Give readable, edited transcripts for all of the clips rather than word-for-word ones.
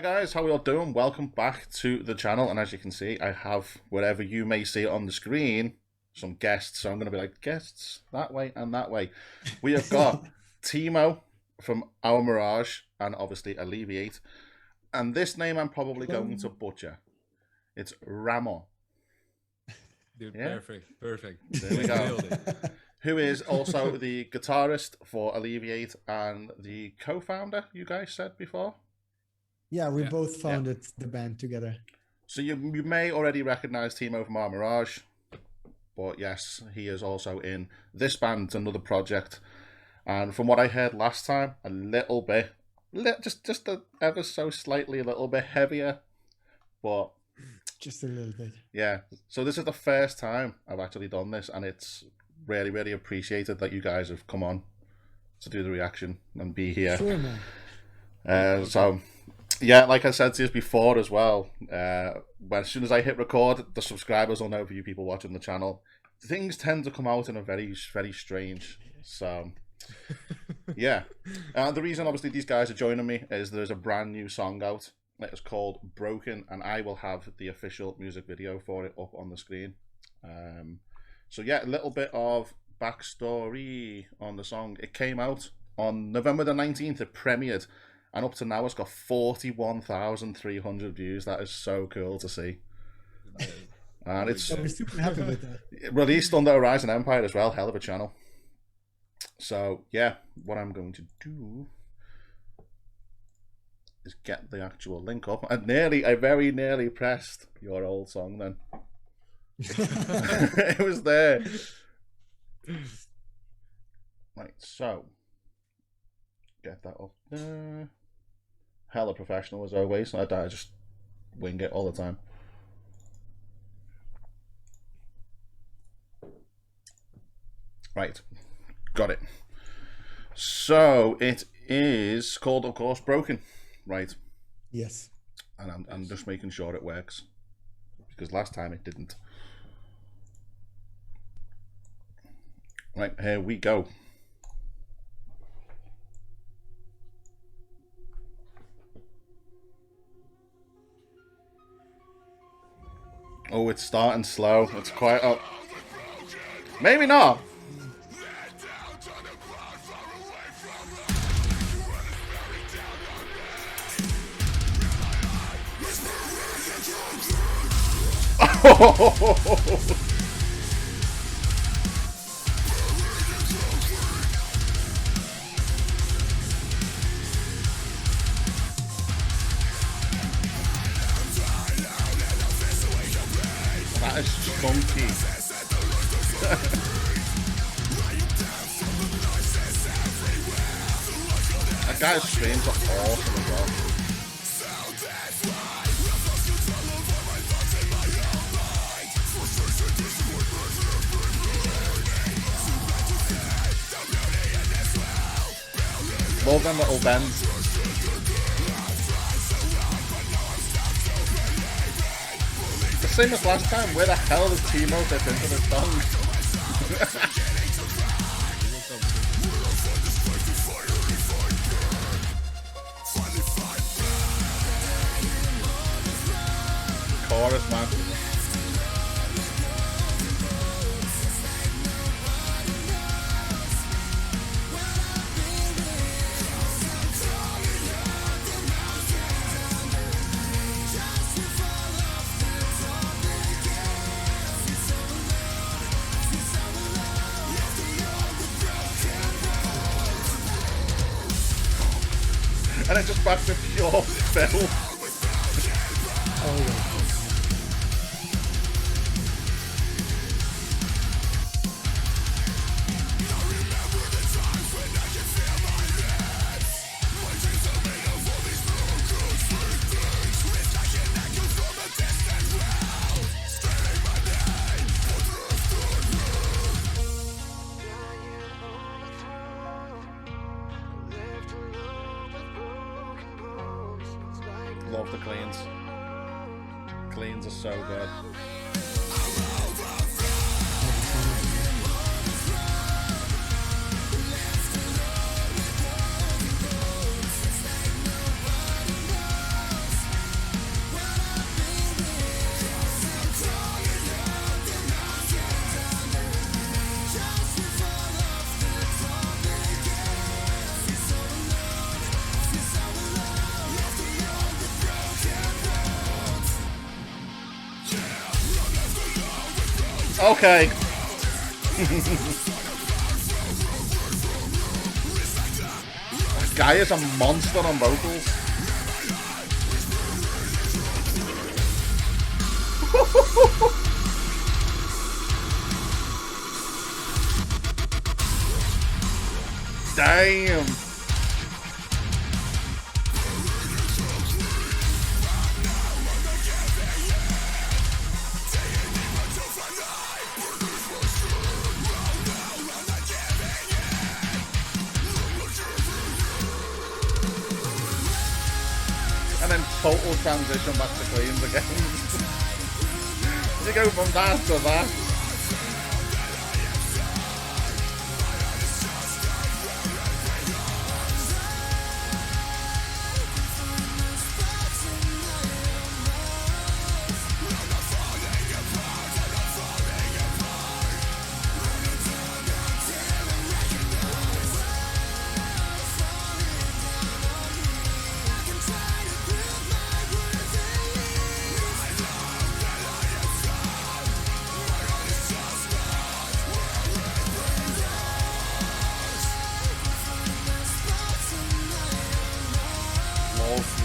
Hi guys, how are you all doing? Welcome back to the channel, and as you can see, I have, wherever you may see it on the screen, some guests. So I'm going to be like, guests that way and that way. We have got Timo from our Mirage, and obviously Alleviate. And this name I'm probably going to butcher. It's Ramon. Dude, yeah? perfect. There we go. Who is also the guitarist for Alleviate and the co-founder, you guys said before? Yeah, we both founded the band together. So you may already recognize Timo from our Mirage, but yes, he is also in this band, another project. And from what I heard last time, a little bit, just ever so slightly a little bit heavier, but just a little bit. Yeah. So this is the first time I've actually done this, and it's really appreciated that you guys have come on to do the reaction and be here. Sure, man. So. Yeah, like I said to you before as well, as soon as I hit record, the subscribers will know for you people watching the channel. Things tend to come out in a very strange. So, yeah. The reason, obviously, these guys are joining me is there's a brand new song out. It's called Broken, and I will have the official music video for it up on the screen. So, yeah, a little bit of backstory on the song. It came out on November the 19th. It premiered. And up to now, it's got 41,300 views. That is so cool to see. And it's we're super happy with that. Released under Horizon Empire as well. Hell of a channel. So, yeah, what I'm going to do is get the actual link up. I very nearly pressed your old song then. It was there. Right, so get that up there. Hella professional as always. I just wing it all the time. Right, got it. So it is called, of course, Broken, right? Yes. And I'm just making sure it works, because last time it didn't. Right, here we go. Oh, it's starting slow. It's quite up. Maybe not. That is funky. That guy's screams are awesome as well. Love them little bends. Same as last time, where the hell does Timo fit into this song? Chorus, man. And it's just back to pure fiddle. Oh, yeah. Love the cleans. Cleans are so good. Okay. This guy is a monster on vocals. Damn. And then total transition back to cleans again. You go from that to that.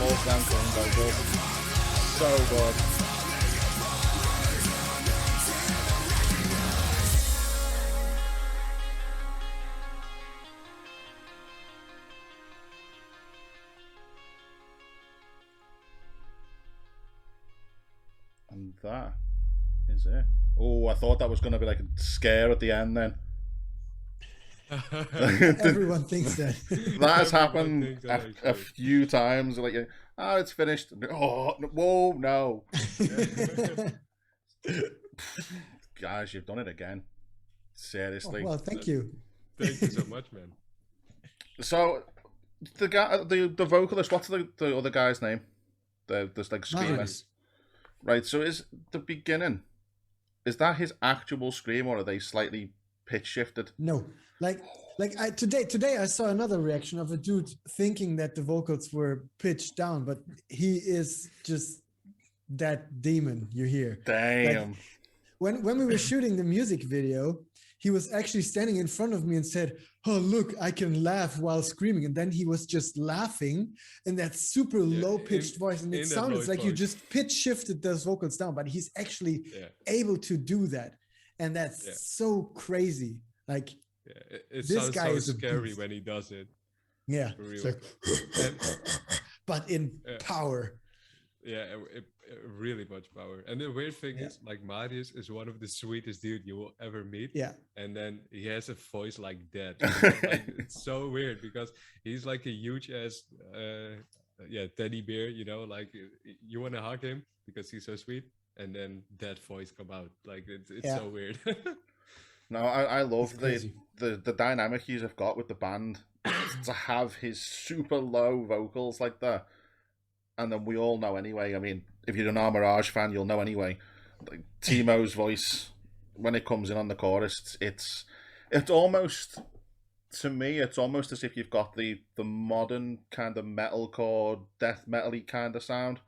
Love them clean vocals. So good. And that is it. Oh, I thought that was going to be like a scare at the end then. Everyone thinks that. That has happened a few times. Like, oh, it's finished. Oh, whoa, no. Guys, you've done it again. Seriously. Oh, well, thank you. Thank you so much, man. So, the guy, the vocalist, what's the other guy's name? There's like screaming. Marius. Right, so is the beginning, is that his actual scream, or are they slightly pitch shifted? No, today I saw another reaction of a dude thinking that the vocals were pitched down, but he is just that demon you hear. Damn. Like, when we were shooting the music video, he was actually standing in front of me and said, "Oh, look, I can laugh while screaming." And then he was just laughing in that super low-pitched voice. And it sounded like you just pitch shifted those vocals down, but he's actually able to do that. And that's so crazy. Like, it this sounds guy so is scary when he does it. Yeah. For real. It's like, but in power. Yeah, really much power. And the weird thing is, like, Marius is one of the sweetest dude you will ever meet. Yeah. And then he has a voice like that. Like, it's so weird because he's like a huge ass, teddy bear. You know, like you want to hug him because he's so sweet, and then that voice come out. Like it's so weird. No, I love the dynamic you have got with the band to have his super low vocals like that. And then we all know anyway. I mean, if you're an Mirage fan, you'll know anyway. Like Timo's voice when it comes in on the chorus, it's almost, to me, it's almost as if you've got the modern kind of metalcore, death metal-y kind of sound,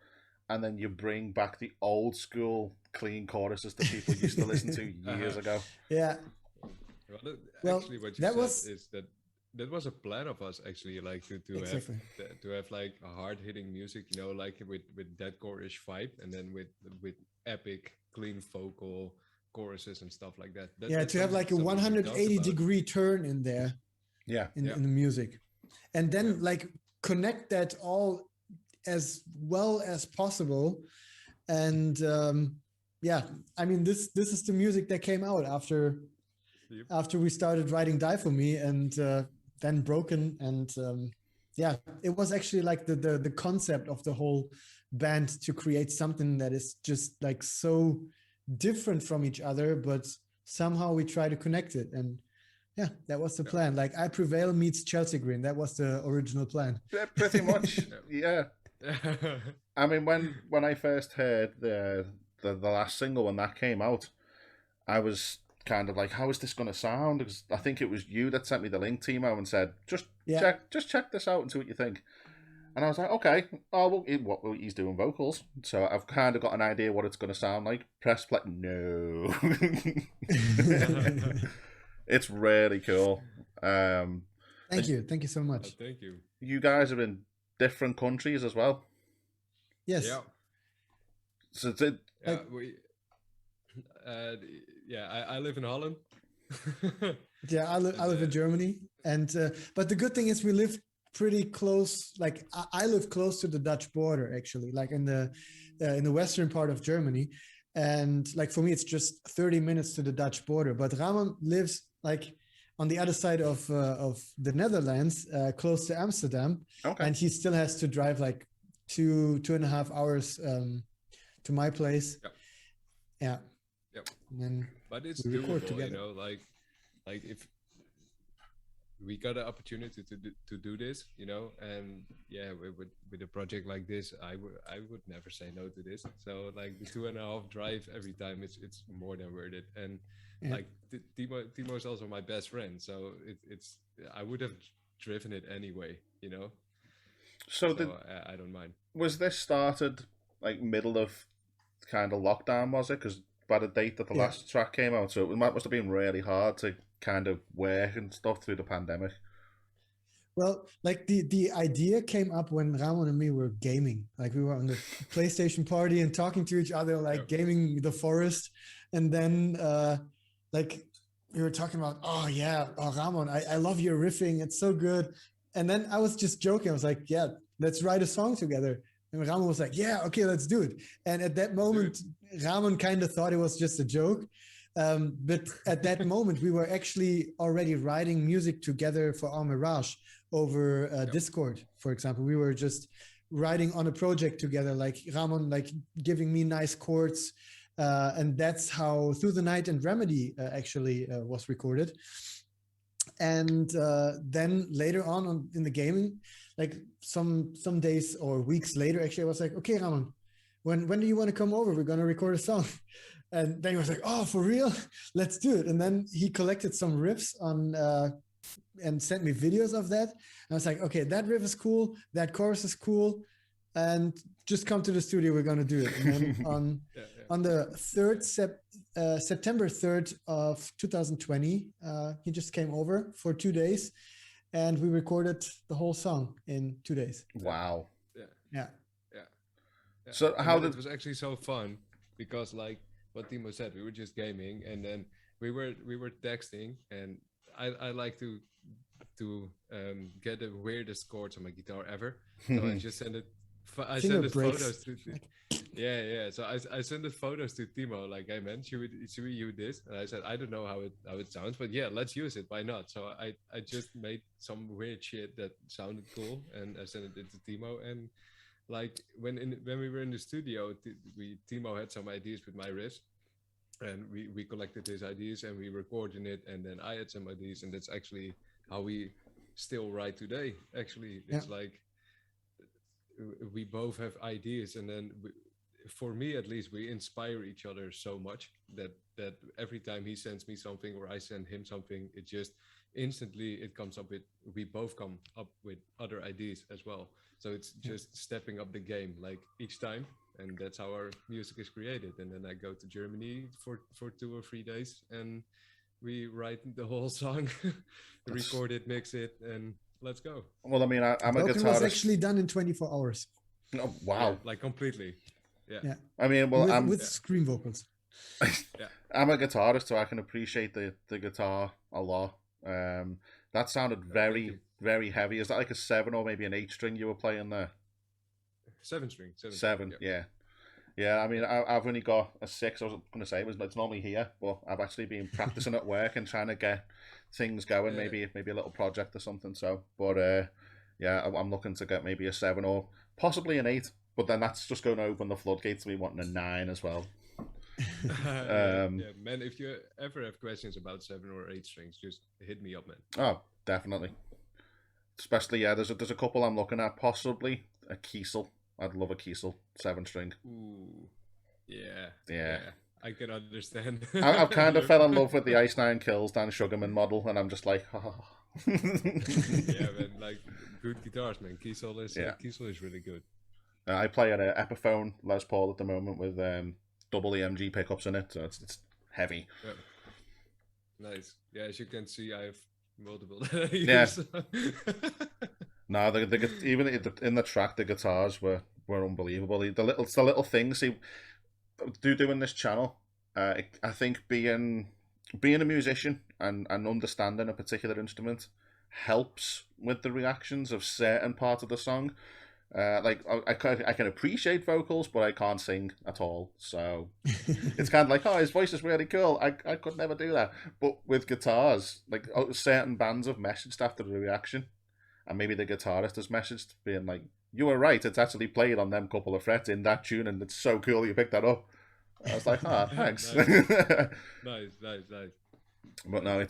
and then you bring back the old school clean choruses that people used to listen to years ago. Yeah. Well, actually, what you said is that was a plan of us, actually, like to have like a hard-hitting music, you know, like with deathcore-ish vibe, and then with epic clean vocal choruses and stuff like that. To have like a 180-degree turn in there. Yeah. In the music, and then like connect that all as well as possible, and I mean this is the music that came out after we started writing Die For Me, and then Broken, and it was actually like the concept of the whole band to create something that is just like so different from each other, but somehow we try to connect it. And that was the plan. Like I Prevail meets Chelsea Green. That was the original plan. Yeah, pretty much. Yeah. I mean, when I first heard the last single, when that came out, I was kind of like, how is this going to sound? Because I think it was you that sent me the link, Timo, and said, just check this out and see what you think. And I was like, okay, well, he's doing vocals, so I've kind of got an idea what it's going to sound like. Press play. No. It's really cool. Thank you so much. Thank you. You guys are in different countries as well. Yes. Yeah. So I live in Holland. Yeah, I live in Germany, and but the good thing is we live pretty close. Like I live close to the Dutch border, actually, like in the western part of Germany, and like for me it's just 30 minutes to the Dutch border. But Ramon lives like on the other side of the Netherlands, close to Amsterdam, and he still has to drive like 2.5 hours to my place. Yeah. Yep. And then but it's doable, together. You know, like if we got an opportunity to do this, you know, and yeah, with a project like this, I would never say no to this. So like the 2.5 drive every time, it's more than worth it. And like Timo is also my best friend, so it's I would have driven it anyway, you know. So I don't mind. Was this started like middle of kind of lockdown, was it? Because by the date that the last track came out, so it must have been really hard to kind of work and stuff through the pandemic. Well, like the idea came up when Ramon and me were gaming. Like we were on the PlayStation party and talking to each other, like gaming The Forest, and then like we were talking about, Ramon, I love your riffing, it's so good. And then I was just joking. I was like, yeah, let's write a song together. And Ramon was like, yeah, okay, let's do it. And at that moment, Ramon kind of thought it was just a joke. But at that moment, we were actually already writing music together for our Mirage over Discord, for example. We were just writing on a project together, like Ramon, like giving me nice chords. And that's how Through the Night and Remedy actually was recorded. And then later on in the gaming, like some days or weeks later, actually, I was like, okay, Ramon, when do you want to come over? We're going to record a song. And then he was like, oh, for real? Let's do it. And then he collected some riffs on and sent me videos of that. And I was like, okay, that riff is cool. That chorus is cool. And just come to the studio. We're going to do it. And then on the September 3rd of 2020, he just came over for 2 days. And we recorded the whole song in 2 days. Wow. Yeah. So it was actually so fun because like what Timo said, we were just gaming and then we were texting, and I like to get the weirdest chords on my guitar ever. So I just sent it. I sent photos to. So I sent the photos to Timo, like, hey man, should we use this? And I said, I don't know how it sounds, but yeah, let's use it. Why not? So I just made some weird shit that sounded cool, and I sent it to Timo. And like when we were in the studio, Timo had some ideas with my riffs, and we collected his ideas and we recorded it, and then I had some ideas, and that's actually how we still write today. Actually, it's like we both have ideas, and then for me at least, we inspire each other so much that every time he sends me something or I send him something, it just instantly it comes up with, we both come up with other ideas as well. So it's just stepping up the game like each time, and that's how our music is created. And then I go to Germany for 2 or 3 days and we write the whole song, record it, mix it, and let's go. Well, I mean, I'm a guitarist. It was actually done in 24 hours. Oh, wow. Yeah, like completely. Yeah. I mean, well, I'm with scream vocals. I'm a guitarist, so I can appreciate the guitar a lot. That sounded very, very heavy. Is that like a 7 or maybe an 8 string you were playing there? 7 string. 7, yeah. I mean, I've only got a 6. I was going to say it's normally here, but I've actually been practicing at work and trying to get things going. Maybe a little project or something. So, but I'm looking to get maybe a 7 or possibly an 8. But then that's just going to open the floodgates to me wanting a 9 as well. Man, if you ever have questions about 7 or 8 strings, just hit me up, man. Oh, definitely. Especially, there's a couple I'm looking at, possibly a Kiesel. I'd love a Kiesel 7 string. Ooh, yeah. I can understand. I've kind of fell in love with the Ice Nine Kills Dan Sugarman model, and I'm just like, Yeah, man, like good guitars, man. Kiesel is really good. I play an Epiphone Les Paul at the moment with double EMG pickups in it, so it's heavy. Yeah. Nice. Yeah, as you can see, I have multiple. Yeah. No, even in the track, the guitars were unbelievable. It's the little things. See, doing this channel, I think being a musician and understanding a particular instrument helps with the reactions of certain parts of the song. Like I can appreciate vocals, but I can't sing at all. So it's kind of like, oh, his voice is really cool. I could never do that. But with guitars, like certain bands have messaged after the reaction, and maybe the guitarist has messaged being like, "You were right. It's actually played on them couple of frets in that tune, and it's so cool you picked that up." I was like, "Ah, oh, thanks." Nice. But no,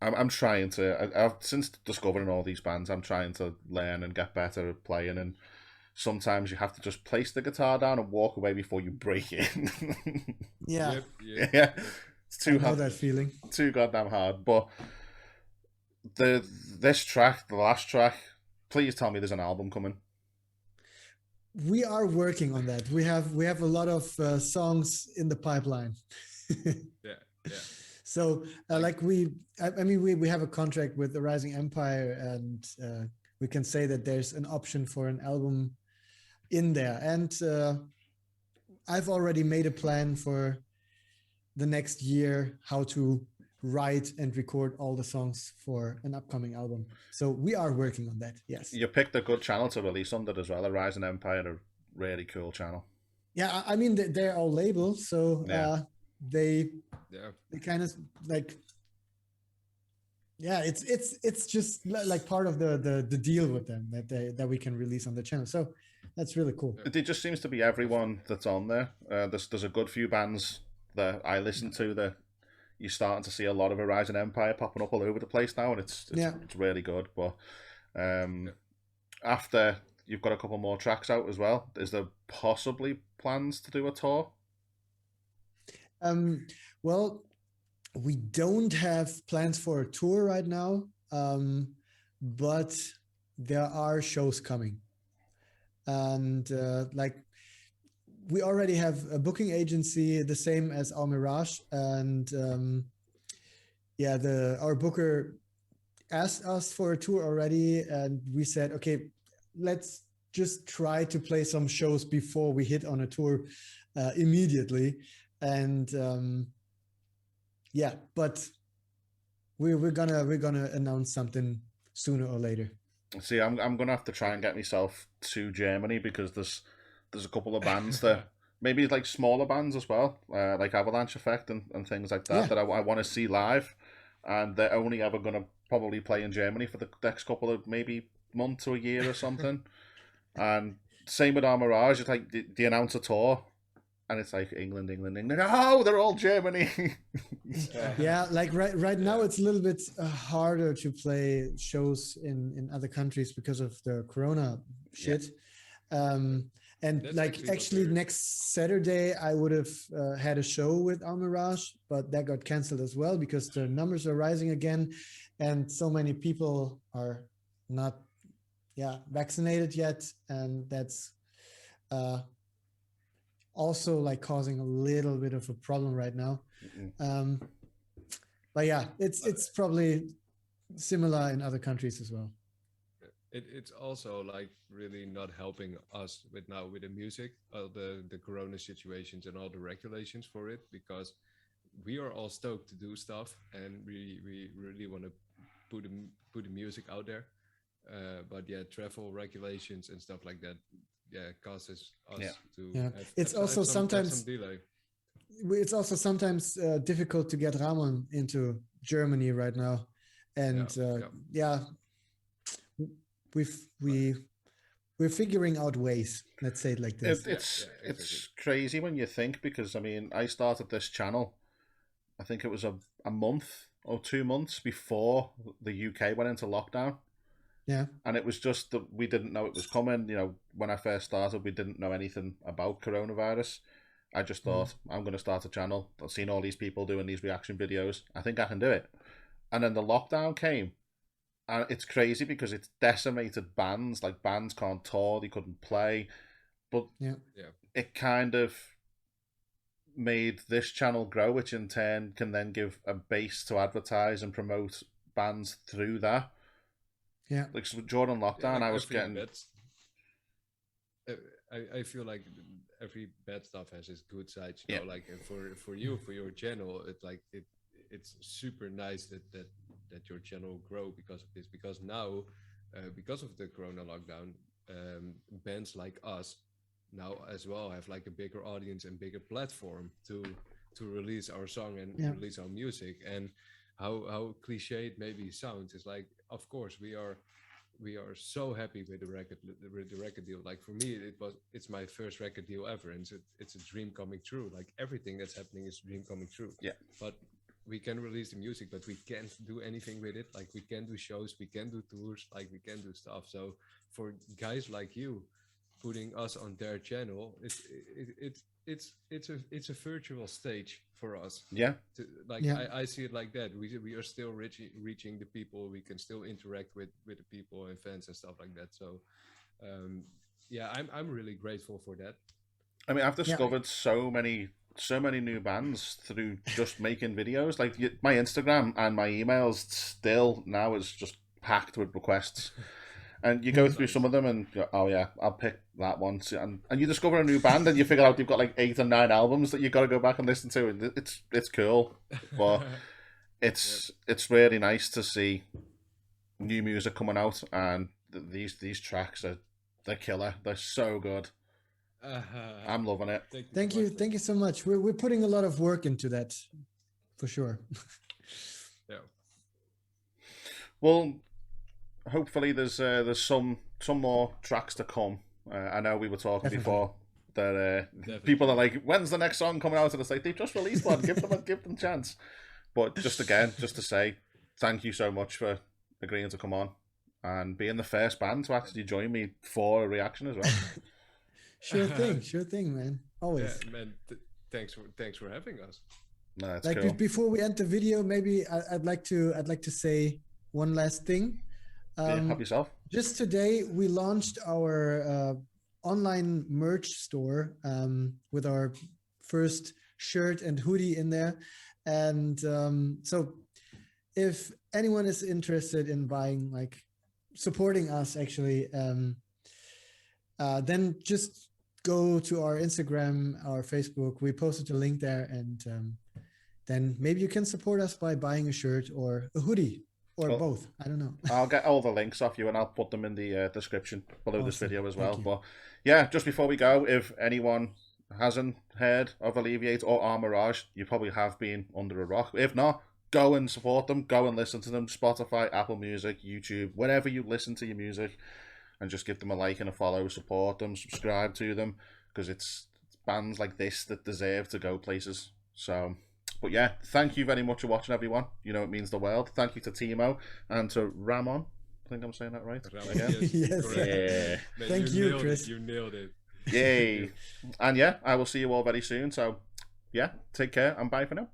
I'm trying to. I've since discovering all these bands, I'm trying to learn and get better at playing. And sometimes you have to just place the guitar down and walk away before you break it. Yeah. Yeah. It's too hard. That feeling. Too goddamn hard. But this track, the last track, please tell me there's an album coming. We are working on that. We have a lot of songs in the pipeline. Yeah. So we have a contract with the Rising Empire, and we can say that there's an option for an album in there. And I've already made a plan for the next year how to write and record all the songs for an upcoming album. So we are working on that. Yes. You picked a good channel to release under as well. The Rising Empire, a really cool channel. Yeah, I mean they're all labels, so they kind of like, yeah, it's just like part of the deal with them that we can release on the channel. So that's really cool. It just seems to be everyone that's on there. There's a good few bands that I listen to that you're starting to see a lot of a Rising Empire popping up all over the place now, and it's really good. But after you've got a couple more tracks out as well, is there possibly plans to do a tour? Well, we don't have plans for a tour right now, but there are shows coming, and we already have a booking agency, the same as our Mirage, and our booker asked us for a tour already, and we said, okay, let's just try to play some shows before we hit on a tour immediately. And but we're gonna announce something sooner or later. See, I'm gonna have to try and get myself to Germany, because there's a couple of bands that maybe like smaller bands as well, like Avalanche Effect and things like that, that I want to see live, and they're only ever gonna probably play in Germany for the next couple of maybe months or a year or something. And same with our Mirage, it's like they announce a tour, and it's like England. Oh, they're all Germany. Yeah, like right now it's a little bit harder to play shows in other countries because of the Corona shit. And that's like actually next Saturday I would have had a show with our Mirage, but that got canceled as well because the numbers are rising again, and so many people are not vaccinated yet, and that's also like causing a little bit of a problem right now. But yeah, it's probably similar in other countries as well. It's also like really not helping us with the music, the Corona situations and all the regulations for it, because we are all stoked to do stuff and we really want to put the music out there. But travel regulations and stuff like that, causes us to it's also sometimes delay. It's also sometimes difficult to get Ramon into Germany right now, and we're figuring out ways. Let's say it like this. It's crazy when you think, because I mean, I started this channel, I think it was a month or 2 months before the UK went into lockdown. Yeah. And it was just that we didn't know it was coming. You know, when I first started, we didn't know anything about coronavirus. I just thought, I'm going to start a channel. I've seen all these people doing these reaction videos. I think I can do it. And then the lockdown came, And it's crazy because it's decimated bands. Like, bands can't tour, they couldn't play. But it kind of made this channel grow, which in turn can then give a base to advertise and promote bands through that. Yeah. Like, so during lockdown, I was getting... I feel like every bad stuff has its good sides, you know, like for you, for your channel, it's super nice that your channel grow because of this, because now, because of the Corona lockdown, bands like us now as well have like a bigger audience and bigger platform to release our song and release our music. And how cliche it maybe sounds, is like, of course we are so happy with the record deal. Like, for me, it's my first record deal ever, and it's a dream coming true. Like, everything that's happening is a dream coming true. Yeah. But we can release the music, but we can't do anything with it. Like, we can do shows, we can do tours, like, we can do stuff. So for guys like you putting us on their channel, it's a virtual stage for us. Yeah. I see it like that. We are still reaching the people. We can still interact with the people and fans and stuff like that. So I'm really grateful for that. I mean, I've discovered so many new bands through just making videos. Like, my Instagram and my emails still now is just packed with requests. And you go through some of them and go, oh yeah, I'll pick that one. And you discover a new band and you figure out they've got like 8 or 9 albums that you've got to go back and listen to. And it's cool. But it's really nice to see new music coming out, and these tracks they're killer. They're so good. I'm loving it. Thank you so much. We're putting a lot of work into that, for sure. Yeah. Well, hopefully there's some more tracks to come. I know we were talking before that people are like, when's the next song coming out? And it's like, they've just released one. give them a chance. But just to say thank you so much for agreeing to come on and being the first band to actually join me for a reaction as well. Sure thing, man. Always. Yeah, man. Thanks for having us. No, that's like cool. Before we end the video, maybe I'd like to say one last thing. Help yourself. Just today, we launched our online merch store with our first shirt and hoodie in there. And so if anyone is interested in buying, like supporting us actually, then just go to our Instagram, our Facebook. We posted a link there, and then maybe you can support us by buying a shirt or a hoodie. Or both. I don't know. I'll get all the links off you and I'll put them in the description below this video as well. But yeah, just before we go, if anyone hasn't heard of Alleviate or Mirage, you probably have been under a rock. If not, go and support them. Go and listen to them. Spotify, Apple Music, YouTube, wherever you listen to your music, and just give them a like and a follow. Support them. Subscribe to them, because it's bands like this that deserve to go places. So... But yeah, thank you very much for watching, everyone. You know, it means the world. Thank you to Timo and to Ramon. I think I'm saying that right. Yes. Yeah. Man, thank you, Chris. You nailed it. Yay. And yeah, I will see you all very soon. So yeah, take care and bye for now.